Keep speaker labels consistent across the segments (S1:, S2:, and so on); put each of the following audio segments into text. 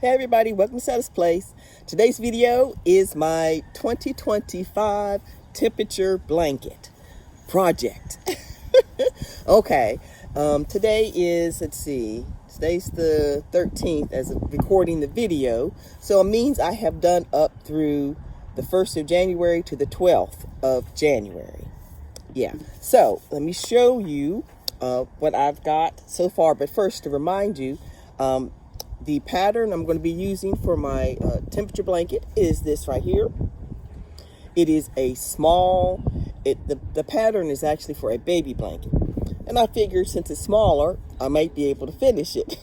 S1: Hey everybody, welcome to SETTA'S Place. Today's video is my 2025 temperature blanket project. Okay, today is, today's the 13th as of recording the video. So it means I have done up through the 1st of January to the 12th of January. Yeah, so let me show you what I've got so far. But first, to remind you, the pattern I'm going to be using for my temperature blanket is this right here. It is a small, the pattern is actually for a baby blanket. And I figured since it's smaller, I might be able to finish it.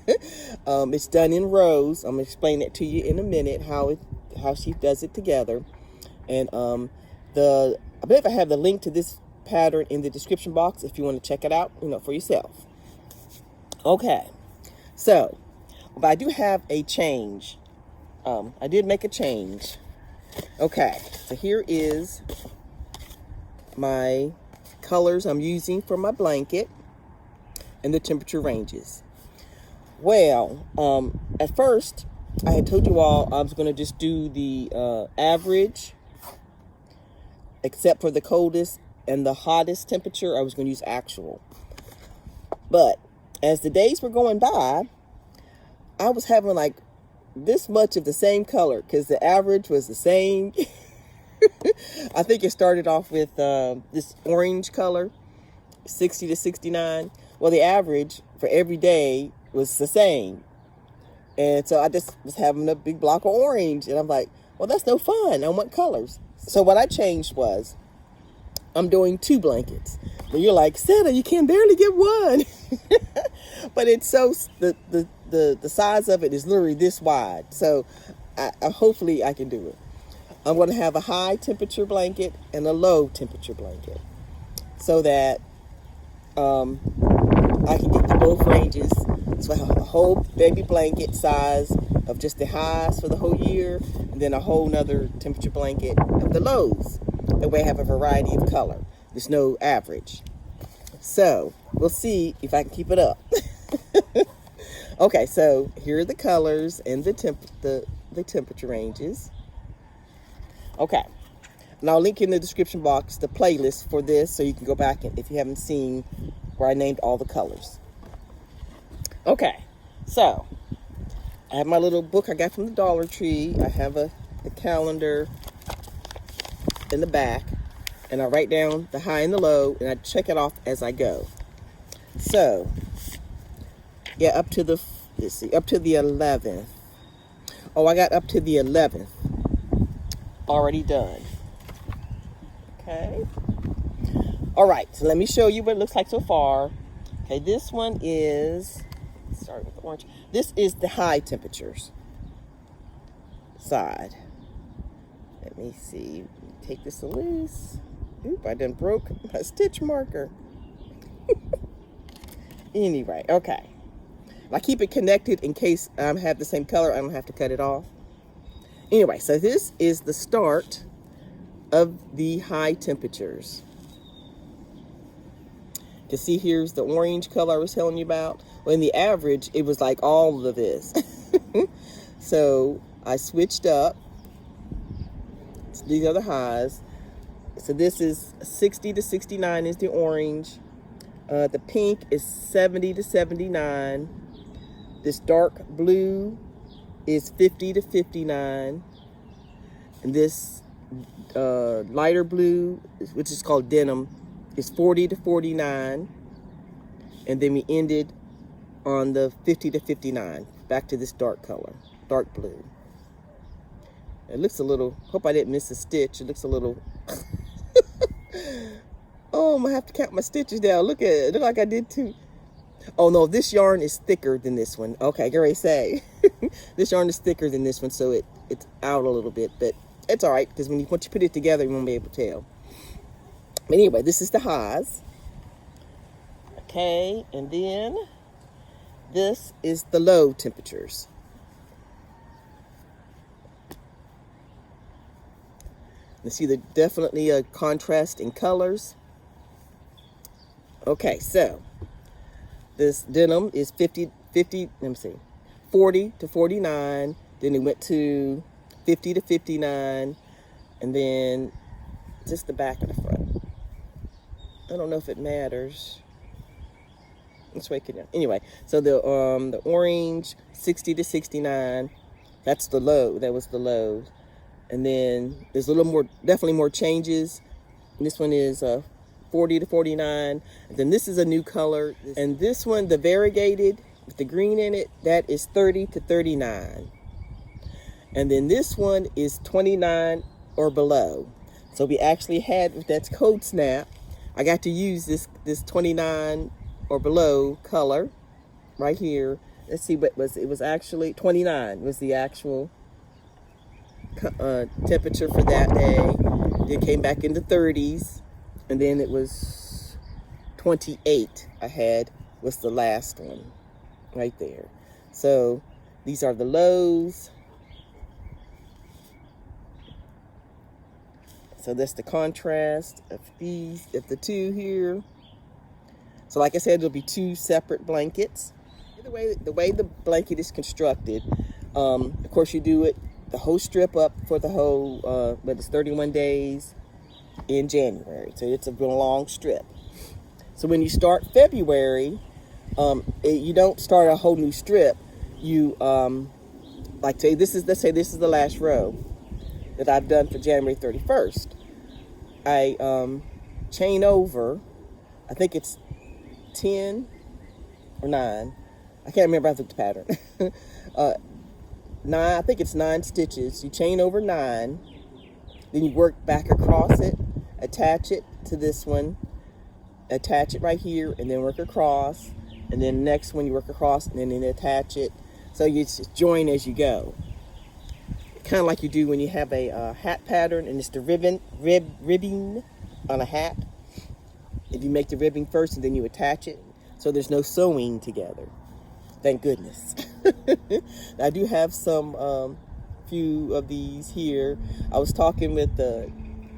S1: It's done in rows. I'm going to explain it to you in a minute, how she does it together. And I believe I have the link to this pattern in the description box if you want to check it out, for yourself. Okay, so but I do have a change. I did make a change. Okay, so here is my colors I'm using for my blanket and the temperature ranges. Well, at first I had told you all I was going to just do the average, except for the coldest and the hottest temperature. I was going to use actual. But as the days were going by, I was having like this much of the same color because the average was the same. I think it started off with this orange color, 60 to 69. Well, the average for every day was the same. And so I just was having a big block of orange. And I'm like, well, that's no fun. I want colors. So what I changed was I'm doing 2 blankets. But you're like, Setta, you can barely get one. But it's so, the size of it is literally this wide. So hopefully I can do it. I'm going to have a high temperature blanket and a low temperature blanket so that I can get to both ranges. So I have a whole baby blanket size of just the highs for the whole year, and then a whole nother temperature blanket of the lows. That way I have a variety of color. There's no average. So we'll see if I can keep it up. Okay, so here are the colors and the temperature ranges. Okay, and I'll link in the description box the playlist for this so you can go back and if you haven't seen where I named all the colors. Okay, so I have my little book I got from the Dollar Tree. I have the calendar in the back, and I write down the high and the low, and I check it off as I go. So, yeah, up to the 11th. Oh, I got up to the 11th already done. Okay. All right, so let me show you what it looks like so far. Okay, this one is, start with the orange. This is the high temperatures side. Let me see. Take this loose. Oop, I done broke my stitch marker. Anyway, okay. I keep it connected in case I have the same color. I don't have to cut it off. Anyway, so this is the start of the high temperatures. You can see here's the orange color I was telling you about. Well, in the average, it was like all of this. So I switched up. These are the highs. So this is 60 to 69 is the orange. The pink is 70 to 79. This dark blue is 50 to 59. And this lighter blue, which is called denim, is 40 to 49. And then we ended on the 50 to 59. Back to this dark color, dark blue. It looks a little, hope I didn't miss a stitch. It looks a little, oh, I'm gonna have to count my stitches down. Look at it, it looked like I did too. Oh no, this yarn is thicker than this one. Okay, get ready to say. This yarn is thicker than this one, so it's out a little bit, but it's all right, because once you put it together, you won't be able to tell. But anyway, this is the highs. Okay, and then this is the low temperatures. You see definitely a contrast in colors. Okay, so this denim is 40 40 to 49, then it went to 50 to 59, and then just the back and the front. I don't know if it matters. Let's wake it up. Anyway, so the orange 60 to 69, that's the low. That was the low. And then there's a little more, definitely more changes. And this one is 40 to 49. And then this is a new color. And this one, the variegated with the green in it, that is 30 to 39. And then this one is 29 or below. So we actually had, that's code snap. I got to use this 29 or below color right here. Let's see what was, it was actually 29 was the actual temperature for that day. It came back into 30s, and then it was 28 I had was the last one right there. So these are the lows. So that's the contrast of these, of the two here. So like I said, it'll be two separate blankets. The way the blanket is constructed, of course you do it, the whole strip up for the whole, but it's 31 days in January. So it's a long strip. So when you start February, you don't start a whole new strip. You, let's say this is the last row that I've done for January 31st. I chain over, I think it's 10 or 9. I can't remember. I took the pattern. 9, I think it's 9 stitches. You chain over 9, then you work back across it, attach it to this one, attach it right here, and then work across, and then next one you work across, and then attach it. So you just join as you go. Kind of like you do when you have a hat pattern, and it's the ribbing on a hat. If you make the ribbing first and then you attach it, so there's no sewing together. Thank goodness. I do have some few of these here. I was talking with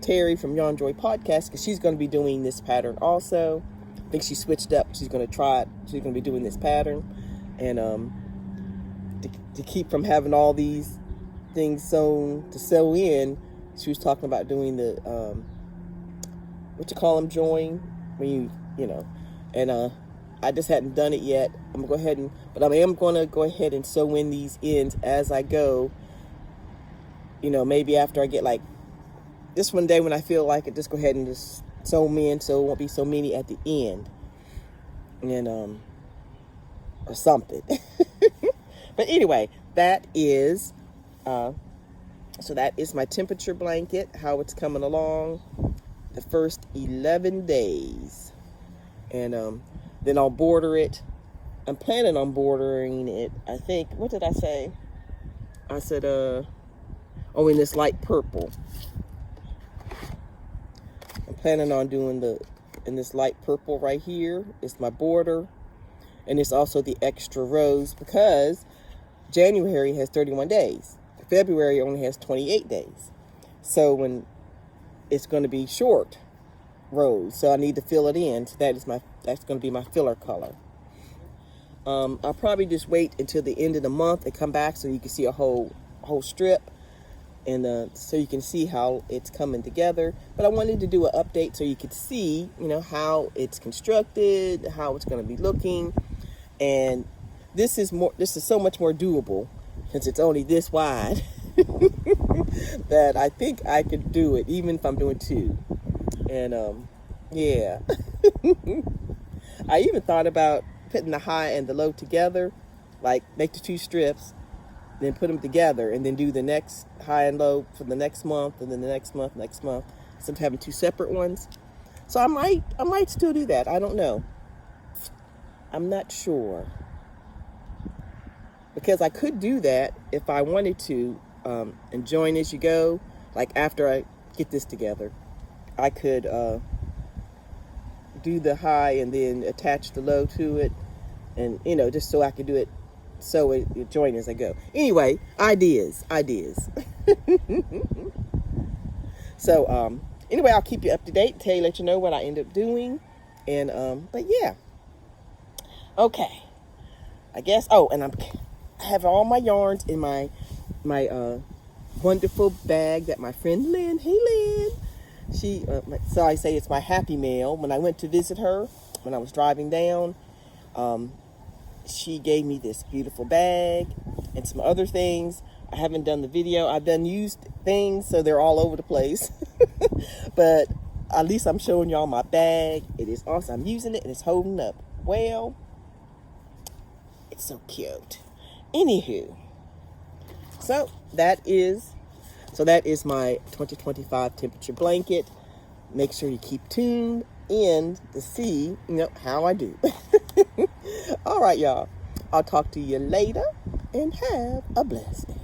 S1: Terry from Yon Joy Podcast, because she's going to be doing this pattern also. I think she switched up. She's going to try it. She's going to be doing this pattern, and to keep from having all these things sewn to sew in, she was talking about doing the what you call them, join, when you know, and I just hadn't done it yet. I'm gonna go ahead but I am gonna go ahead and sew in these ends as I go. You know, maybe after I get like this one day when I feel like it, just go ahead and just sew them in, so it won't be so many at the end, and or something. But anyway, that is so that is my temperature blanket, how it's coming along the first 11 days. And then I'll border it. I'm planning on bordering it, I think, what did I say? I said, oh, in this light purple. I'm planning on doing in this light purple right here. It's my border. And it's also the extra rows, because January has 31 days. February only has 28 days. So when it's going to be short rows, so I need to fill it in. So that's going to be my filler color. I'll probably just wait until the end of the month and come back so you can see a whole strip, and so you can see how it's coming together. But I wanted to do an update so you could see, you know, how it's constructed, how it's going to be looking. And this is so much more doable, since it's only this wide, that I think I could do it even if I'm doing 2. And yeah. I even thought about putting the high and the low together, like make the 2 strips, then put them together, and then do the next high and low for the next month, and then the next month, instead of having 2 separate ones. So I might still do that. I don't know. I'm not sure, because I could do that if I wanted to, and join as you go. Like after I get this together, I could do the high and then attach the low to it, and you know, just so I could do it, so it join as I go. Anyway, ideas. So anyway, I'll keep you up to date, let you know what I end up doing, and but yeah. Okay, I guess. Oh, and I have all my yarns in my wonderful bag that my friend Lynn, hey Lynn, so I say it's my happy mail. When I went to visit her, when I was driving down, she gave me this beautiful bag and some other things. I haven't done the video. I've done used things, so they're all over the place. But at least I'm showing y'all my bag. It is awesome. I'm using it and it's holding up well. It's so cute. Anywho, so that is my 2025 temperature blanket. Make sure you keep tuned in to see, how I do. All right, y'all. I'll talk to you later and have a blessed day.